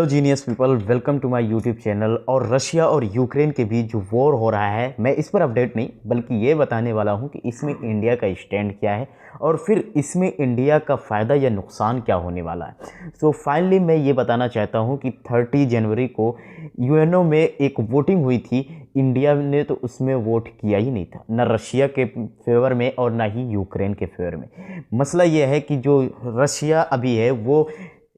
Hello genius people, welcome to my YouTube channel. और Russia और Ukraine के बीच जो वॉर हो रहा है, मैं इस पर अपडेट नहीं बल्कि ये बताने वाला हूँ कि इसमें इंडिया का स्टैंड क्या है और फिर इसमें इंडिया का फ़ायदा या नुकसान क्या होने वाला है। सो फाइनली मैं ये बताना चाहता हूँ कि 30 जनवरी को यूएनओ में एक वोटिंग हुई थी। इंडिया ने तो उसमें वोट किया ही नहीं था, ना रशिया के फेवर में और ना ही यूक्रेन के फेवर में। मसला ये है कि जो रशिया अभी है वो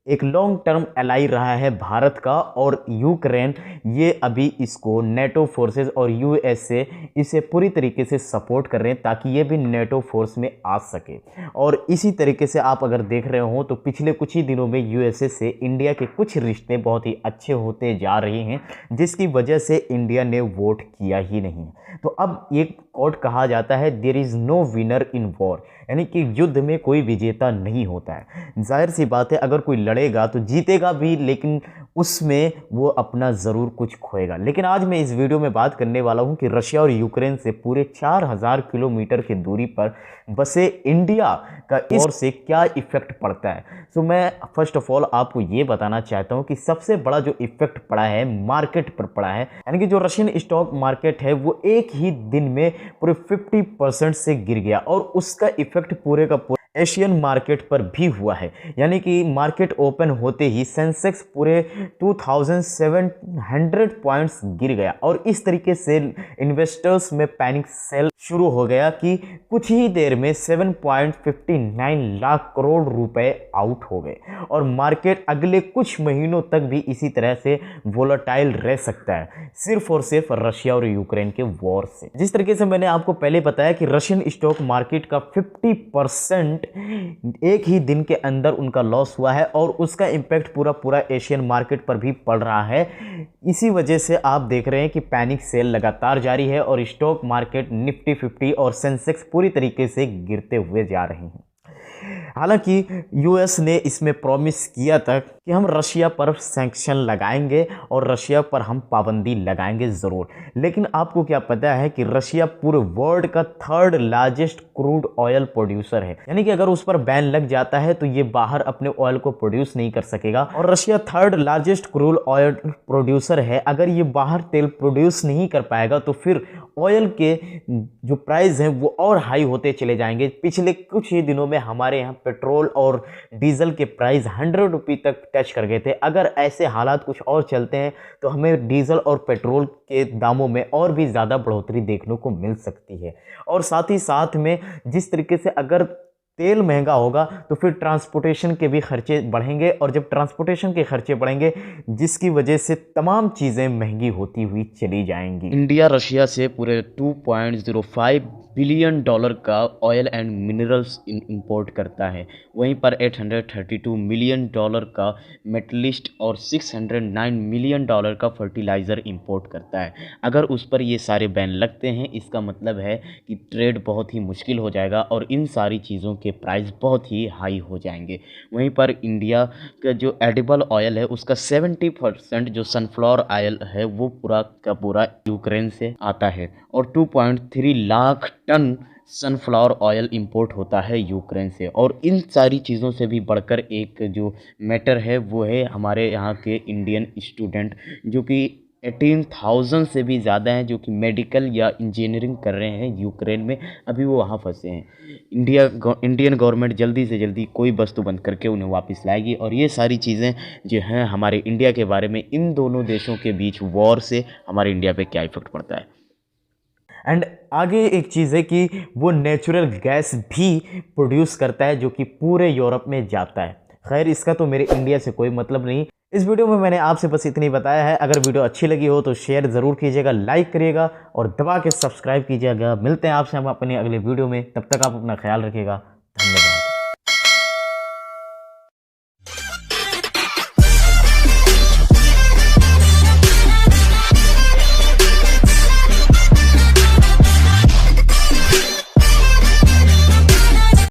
एक लॉन्ग टर्म एलाई रहा है भारत का, और यूक्रेन ये अभी इसको नेटो फोर्सेस और यूएसए इसे पूरी तरीके से सपोर्ट कर रहे हैं ताकि ये भी नेटो फोर्स में आ सके। और इसी तरीके से आप अगर देख रहे हो तो पिछले कुछ ही दिनों में यूएसए से इंडिया के कुछ रिश्ते बहुत ही अच्छे होते जा रहे हैं, जिसकी वजह से इंडिया ने वोट किया ही नहीं। तो अब एक कोट कहा जाता है, there is no winner in war, यानी कि युद्ध में कोई विजेता नहीं होता है। जाहिर सी बात है, अगर कोई लड़ेगा तो जीतेगा भी, लेकिन उसमें वो अपना ज़रूर कुछ खोएगा। लेकिन आज मैं इस वीडियो में बात करने वाला हूं कि रशिया और यूक्रेन से पूरे 4000 किलोमीटर की दूरी पर बसे इंडिया का इस वॉर से क्या इफ़ेक्ट पड़ता है। सो मैं फर्स्ट ऑफ ऑल आपको ये बताना चाहता हूं कि सबसे बड़ा जो इफ़ेक्ट पड़ा है मार्केट पर पड़ा है, यानी कि जो रशियन स्टॉक मार्केट है वो एक ही दिन में पूरे 50% से गिर गया, और उसका इफ़ेक्ट पूरे का पूरा एशियन मार्केट पर भी हुआ है। यानी कि मार्केट ओपन होते ही सेंसेक्स पूरे 2700 पॉइंट्स गिर गया, और इस तरीके से इन्वेस्टर्स में पैनिक सेल शुरू हो गया कि कुछ ही देर में 7.59 लाख करोड़ रुपए आउट हो गए, और मार्केट अगले कुछ महीनों तक भी इसी तरह से वोलेटाइल रह सकता है, सिर्फ और सिर्फ रशिया और यूक्रेन के वॉर से। जिस तरीके से मैंने आपको पहले बताया कि रशियन स्टॉक मार्केट का 50% एक ही दिन के अंदर उनका लॉस हुआ है, और उसका इंपैक्ट पूरा एशियन मार्केट पर भी पड़ रहा है। इसी वजह से आप देख रहे हैं कि पैनिक सेल लगातार जारी है, और स्टॉक मार्केट निफ्टी 50 और सेंसेक्स पूरी तरीके से गिरते हुए जा रहे हैं। हालांकि यूएस ने इसमें प्रॉमिस किया था कि हम रशिया पर सैंक्शन लगाएंगे और रशिया पर हम पाबंदी लगाएंगे ज़रूर, लेकिन आपको क्या पता है कि रशिया पूरे वर्ल्ड का 3rd largest crude oil producer है। यानी कि अगर उस पर बैन लग जाता है तो ये बाहर अपने ऑयल को प्रोड्यूस नहीं कर सकेगा, और Russia 3rd largest crude oil producer है। अगर ये बाहर तेल प्रोड्यूस नहीं कर पाएगा तो फिर ऑयल के जो प्राइस हैं वो और हाई होते चले जाएंगे। पिछले कुछ ही दिनों में हमारे यहाँ पेट्रोल और डीजल के प्राइस 100 रुपये तक टच कर गए थे। अगर ऐसे हालात कुछ और चलते हैं तो हमें डीजल और पेट्रोल के दामों में और भी ज़्यादा बढ़ोतरी देखने को मिल सकती है। और साथ ही साथ में जिस तरीके से अगर तेल महंगा होगा तो फिर ट्रांसपोर्टेशन के भी खर्चे बढ़ेंगे, और जब ट्रांसपोर्टेशन के खर्चे बढ़ेंगे जिसकी वजह से तमाम चीज़ें महंगी होती हुई चली जाएंगी। इंडिया रशिया से पूरे 2.05 बिलियन डॉलर का ऑयल एंड मिनरल्स इंपोर्ट करता है। वहीं पर 832 मिलियन डॉलर का मेटलिस्ट और 609 मिलियन डॉलर का फर्टिलाइज़र इंपोर्ट करता है। अगर उस पर ये सारे बैन लगते हैं, इसका मतलब है कि ट्रेड बहुत ही मुश्किल हो जाएगा और इन सारी चीज़ों के प्राइस बहुत ही हाई हो जाएंगे। वहीं पर इंडिया का जो एडिबल ऑयल है उसका 70% जो सनफ्लावर ऑयल है वो पूरा का पूरा यूक्रेन से आता है, और 2.3 lakh tonne sunflower oil import होता है यूक्रेन से। और इन सारी चीज़ों से भी बढ़कर एक जो मैटर है वो है हमारे यहाँ के इंडियन स्टूडेंट, जो कि 18,000 से भी ज़्यादा हैं, जो कि मेडिकल या इंजीनियरिंग कर रहे हैं यूक्रेन में। अभी वो वहाँ फंसे हैं। इंडियन गवर्नमेंट जल्दी से जल्दी कोई वस्तु बंद करके उन्हें वापस लाएगी। और ये सारी चीज़ें जो हैं हमारे इंडिया के बारे में, इन दोनों देशों के बीच वॉर से हमारे इंडिया पे क्या इफेक्ट पड़ता है। एंड आगे एक चीज़ है कि वो नेचुरल गैस भी प्रोड्यूस करता है जो कि पूरे यूरोप में जाता है। खैर, इसका तो मेरे इंडिया से कोई मतलब नहीं। इस वीडियो में मैंने आपसे बस इतनी बताया है। अगर वीडियो अच्छी लगी हो तो शेयर ज़रूर कीजिएगा, लाइक करिएगा और दबा के सब्सक्राइब कीजिएगा। मिलते हैं आपसे हम अपने अगले वीडियो में, तब तक आप अपना ख्याल रखिएगा। धन्यवाद।